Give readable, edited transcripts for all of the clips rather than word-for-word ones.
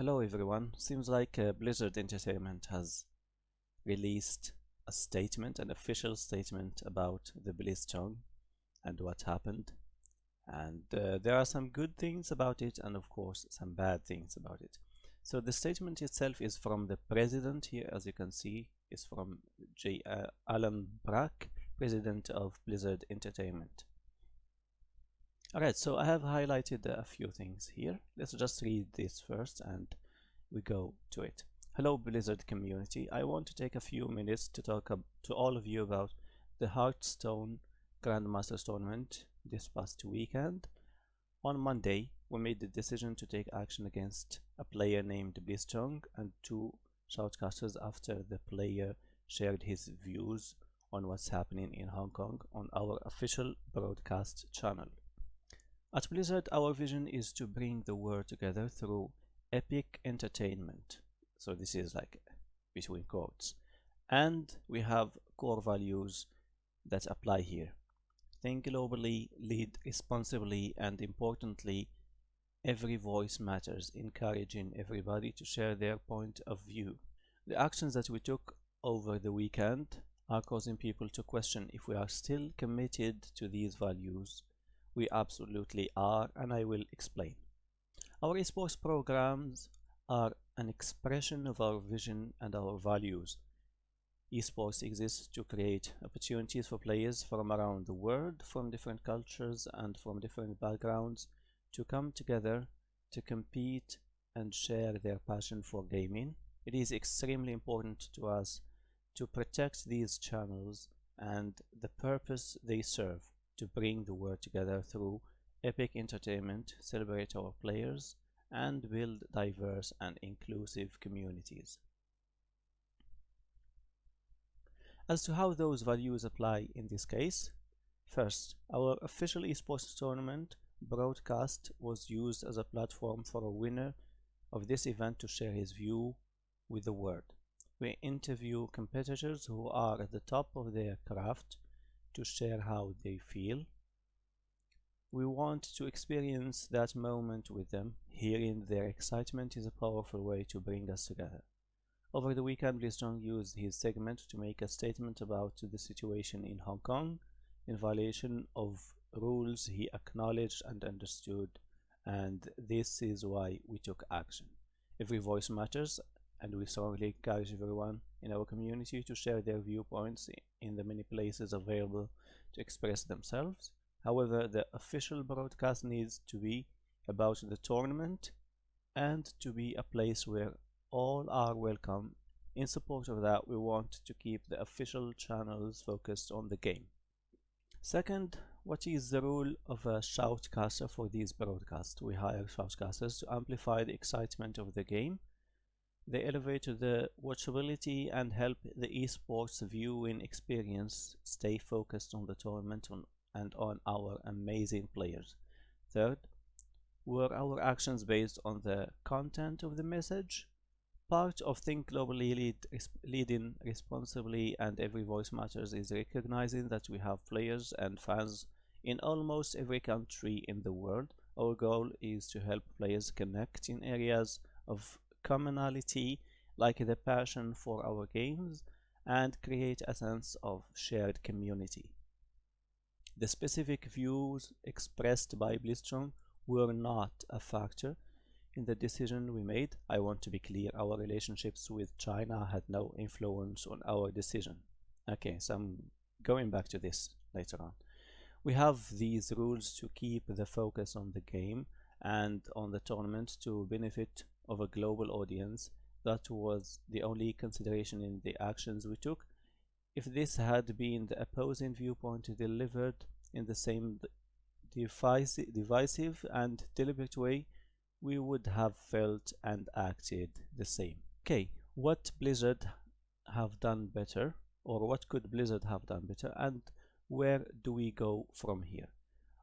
Hello everyone. Seems like Blizzard Entertainment has released a statement, an official statement about the BlizzCon and what happened. And there are some good things about it and of course some bad things about it. So the statement itself is from the president here, as you can see, is from Alan Brack, president of Blizzard Entertainment. Alright, so I have highlighted a few things here. Let's just read this first and we go to it. Hello Blizzard community, I want to take a few minutes to talk to all of you about the Hearthstone Grandmasters Tournament this past weekend. On Monday, we made the decision to take action against a player named Blitzchung and two shoutcasters after the player shared his views on what's happening in Hong Kong on our official broadcast channel. At Blizzard, our vision is to bring the world together through epic entertainment. So this is like between quotes. And we have core values that apply here. Think globally, lead responsibly, and importantly, every voice matters, encouraging everybody to share their point of view. The actions that we took over the weekend are causing people to question if we are still committed to these values. We absolutely are, and I will explain. Our esports programs are an expression of our vision and our values. Esports exists to create opportunities for players from around the world, from different cultures and from different backgrounds, to come together to compete and share their passion for gaming. It is extremely important to us to protect these channels and the purpose they serve, to bring the world together through epic entertainment, celebrate our players, and build diverse and inclusive communities. As to how those values apply in this case, first, our official esports tournament broadcast was used as a platform for a winner of this event to share his view with the world. We interview competitors who are at the top of their craft to share how they feel. We want to experience that moment with them. Hearing their excitement is a powerful way to bring us together. Over the weekend, Blitzchung used his segment to make a statement about the situation in Hong Kong in violation of rules he acknowledged and understood, and this is why we took action. Every voice matters, and we strongly encourage everyone in our community to share their viewpoints in the many places available to express themselves. However, the official broadcast needs to be about the tournament and to be a place where all are welcome. In support of that, we want to keep the official channels focused on the game. Second, what is the role of a shoutcaster for these broadcasts? We hire shoutcasters to amplify the excitement of the game. They elevate the watchability and help the esports viewing experience stay focused on the tournament and on our amazing players. Third, were our actions based on the content of the message? Part of Think Globally, leading responsibly and every voice matters is recognizing that we have players and fans in almost every country in the world. Our goal is to help players connect in areas of commonality like the passion for our games and create a sense of shared community. The specific views expressed by Blitzchung were not a factor in the decision we made. I want to be clear, our relationships with China had no influence on our decision. Okay, so I'm going back to this later on. We have these rules to keep the focus on the game and on the tournament to benefit of a global audience. That was the only consideration in the actions we took. If this had been the opposing viewpoint delivered in the same divisive and deliberate way, we would have felt and acted the same. Okay, what Blizzard have done better, or what could Blizzard have done better, and where do we go from here?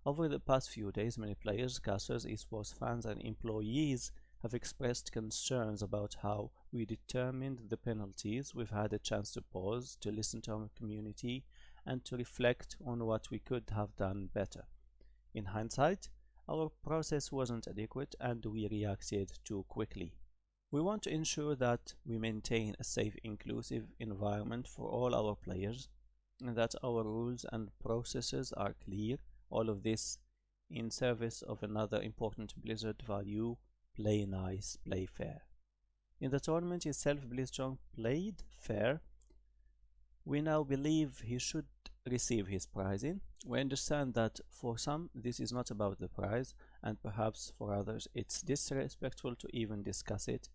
Over the past few days, many players, casters, esports fans, and employees have expressed concerns about how we determined the penalties. We've had a chance to pause, to listen to our community, and to reflect on what we could have done better. In hindsight, our process wasn't adequate and we reacted too quickly. We want to ensure that we maintain a safe, inclusive environment for all our players, and that our rules and processes are clear. All of this in service of another important Blizzard value: play nice, play fair. In the tournament itself, Blitzchung played fair. We now believe he should receive his prizing. We understand that for some this is not about the prize, and perhaps for others it's disrespectful to even discuss it.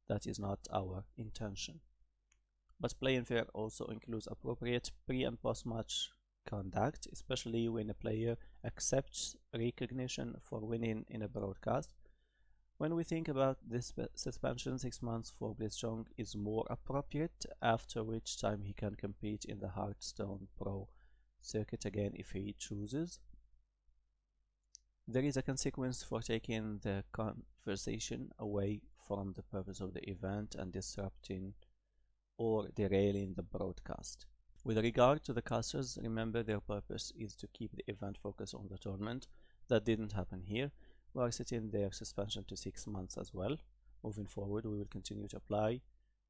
That is not our intention. But playing fair also includes appropriate pre- and post-match conduct, especially when a player accepts recognition for winning in a broadcast. When we think about this suspension, 6 months for Blitzchung is more appropriate, after which time he can compete in the Hearthstone Pro circuit again if he chooses. There is a consequence for taking the conversation away from the purpose of the event and disrupting or derailing the broadcast. With regard to the casters, remember their purpose is to keep the event focused on the tournament. That didn't happen here. We are setting their suspension to 6 months as well. Moving forward, we will continue to apply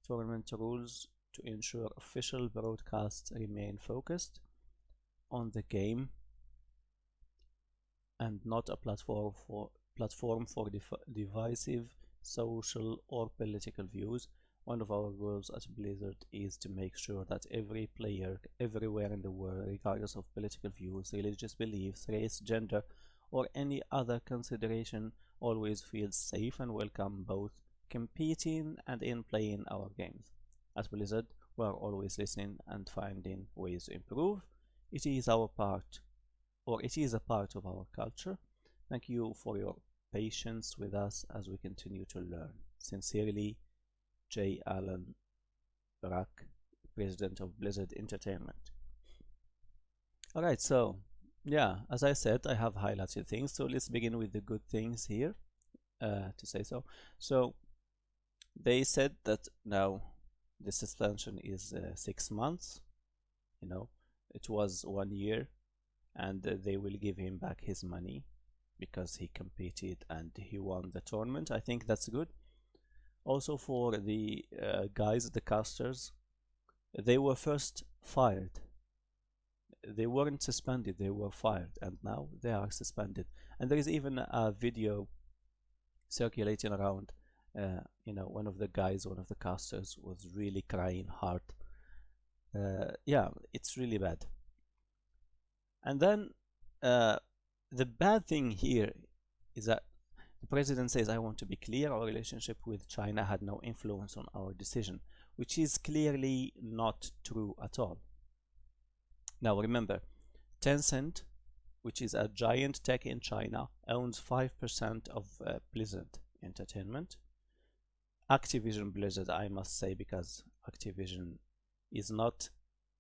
tournament rules to ensure official broadcasts remain focused on the game and not a platform for divisive social or political views. One of our goals at Blizzard is to make sure that every player everywhere in the world, regardless of political views, religious beliefs, race, gender, or any other consideration, always feels safe and welcome both competing and in playing our games. At Blizzard, we are always listening and finding ways to improve. It is our part, or it is a part of our culture. Thank you for your patience with us as we continue to learn. Sincerely, J. Allen Brack, President of Blizzard Entertainment. Alright, so yeah, as I said, I have highlighted things, so let's begin with the good things here, to say so. So they said that now the suspension is 6 months. You know, it was 1 year, and they will give him back his money because he competed and he won the tournament. I think that's good. Also for the guys, the casters, they were first fired. They weren't suspended, they were fired, and now they are suspended. And there is even a video circulating around. You know, one of the guys, one of the casters, was really crying hard. Yeah, it's really bad. And then the bad thing here is that the president says, I want to be clear, our relationship with China had no influence on our decision, which is clearly not true at all. Now remember, Tencent, which is a giant tech in China, owns 5% of Blizzard Entertainment. Activision Blizzard, I must say, because Activision is not,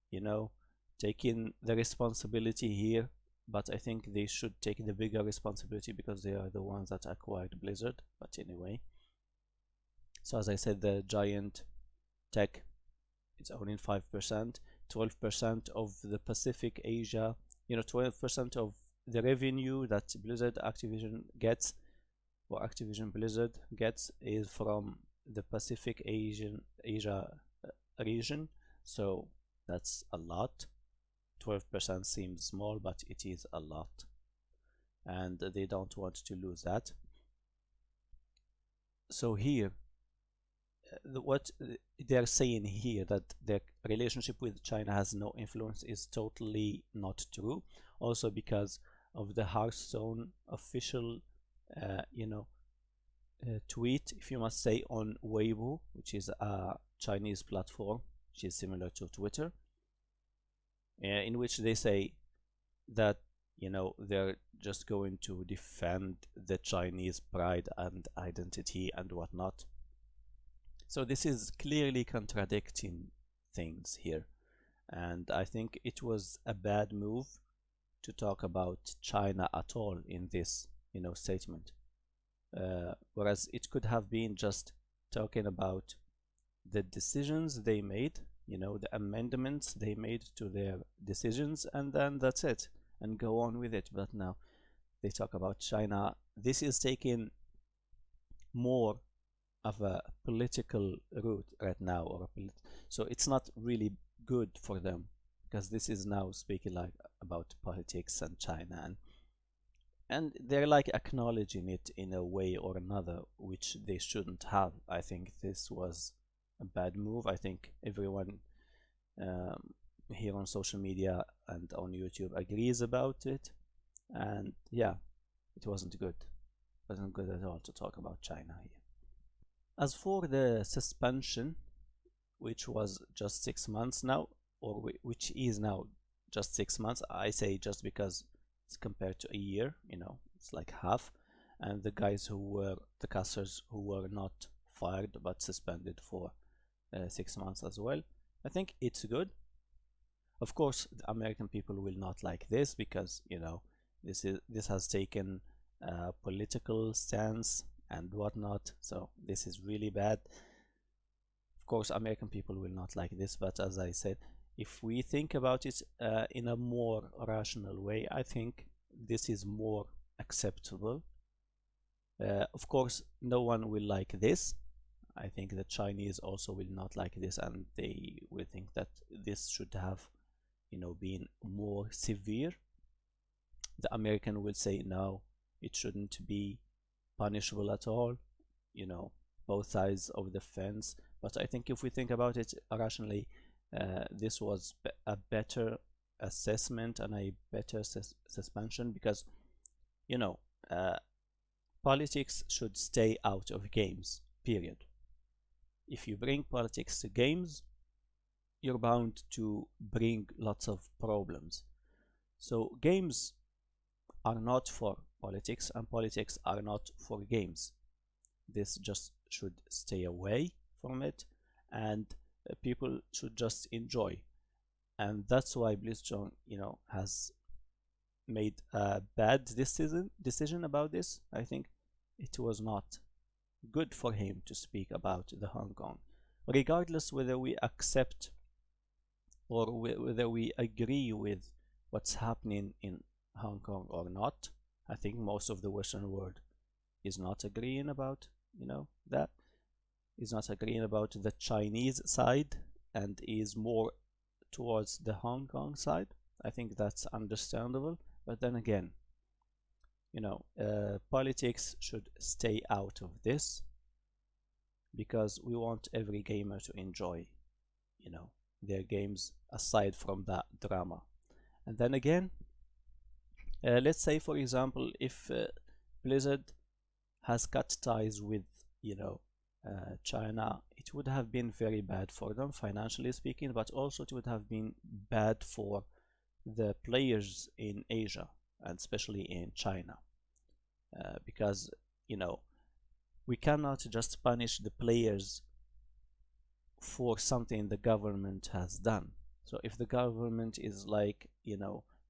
you know, taking the responsibility here, but I think they should take the bigger responsibility because they are the ones that acquired Blizzard. But anyway, so as I said, the giant tech is owning 5%, 12% of the Pacific Asia, 12% of the revenue that Blizzard Activision gets, or Activision Blizzard gets, is from the Pacific Asia region. So that's a lot. 12% seems small, but it is a lot, and they don't want to lose that. So here, what they're saying here, that their relationship with China has no influence, is totally not true. Also because of the Hearthstone official tweet, if you must say, on Weibo, which is a Chinese platform which is similar to Twitter, in which they say that they're just going to defend the Chinese pride and identity and whatnot. So this is clearly contradicting things here, and I think it was a bad move to talk about China at all in this statement, whereas it could have been just talking about the decisions they made, the amendments they made to their decisions, and then that's it, and go on with it. But now they talk about China. This is taking more of a political route right now, or so it's not really good for them, because this is now speaking like about politics and China, and they're like acknowledging it in a way or another, which they shouldn't have. I think this was a bad move. I think everyone um, here on social media and on YouTube agrees about it, and yeah, it wasn't good. It wasn't good at all to talk about China here. As for the suspension, which was just 6 months now, or which is now just 6 months, I say just because it's compared to a year, it's like half. And the guys who were the casters who were not fired but suspended for 6 months as well, I think it's good. Of course, the American people will not like this, because this has taken a political stance and whatnot, so this is really bad. Of course, American people will not like this, but as I said, if we think about it in a more rational way, I think this is more acceptable. Of course, no one will like this. I think the Chinese also will not like this, and they will think that this should have been more severe. The American will say no, it shouldn't be punishable at all, both sides of the fence. But I think if we think about it rationally, this was a better assessment and a better suspension, because politics should stay out of games, period. If you bring politics to games, you're bound to bring lots of problems. So games are not for politics, and politics are not for games. This just should stay away from it, and people should just enjoy. And that's why BlizzCon, has made a bad decision about this. I think it was not good for him to speak about the Hong Kong, regardless whether we accept or whether we agree with what's happening in Hong Kong or not. I think most of the Western world is not agreeing about that, is not agreeing about the Chinese side, and is more towards the Hong Kong side. I think that's understandable, but then again, politics should stay out of this, because we want every gamer to enjoy their games aside from that drama. And then again, let's say, for example, if Blizzard has cut ties with China, it would have been very bad for them financially speaking, but also it would have been bad for the players in Asia, and especially in China, because we cannot just punish the players for something the government has done. So if the government is like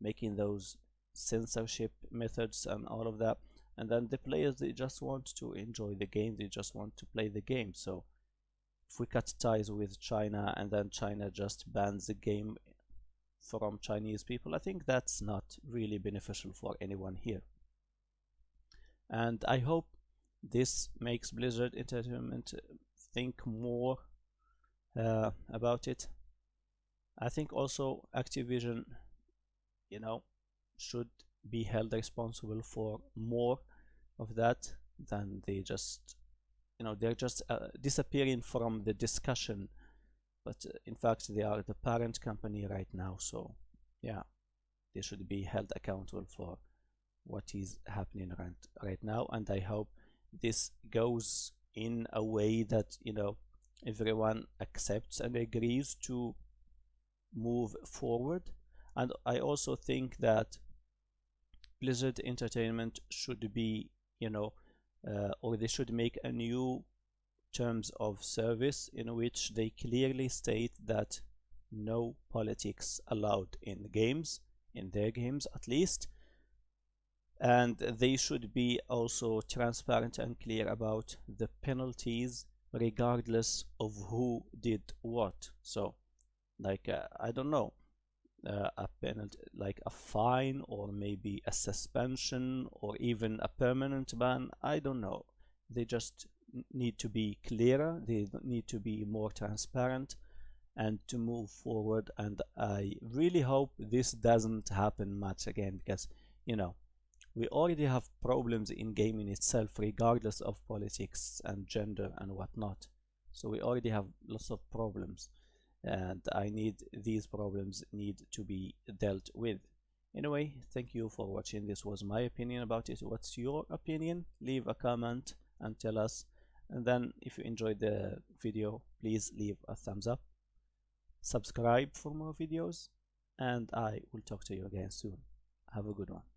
making those censorship methods and all of that, and then the players, they just want to enjoy the game, they just want to play the game. So if we cut ties with China and then China just bans the game from Chinese people, I think that's not really beneficial for anyone here. And I hope this makes Blizzard Entertainment think more about it. I think also Activision should be held responsible for more of that than they just they're just disappearing from the discussion, but in fact they are the parent company right now. So yeah, they should be held accountable for what is happening right now, and I hope this goes in a way that everyone accepts and agrees to move forward. And I also think that Blizzard Entertainment should be or they should make a new terms of service in which they clearly state that no politics allowed in games, in their games at least, and they should be also transparent and clear about the penalties regardless of who did what. So like I don't know, a penalty like a fine, or maybe a suspension, or even a permanent ban, I don't know. They just need to be clearer, they need to be more transparent, and to move forward. And I really hope this doesn't happen much again, because we already have problems in gaming itself, regardless of politics and gender and whatnot. So we already have lots of problems, and these problems need to be dealt with. Anyway, thank you for watching. This was my opinion about it. What's your opinion? Leave a comment and tell us. And then if you enjoyed the video, please leave a thumbs up, subscribe for more videos, and I will talk to you again soon. Have a good one.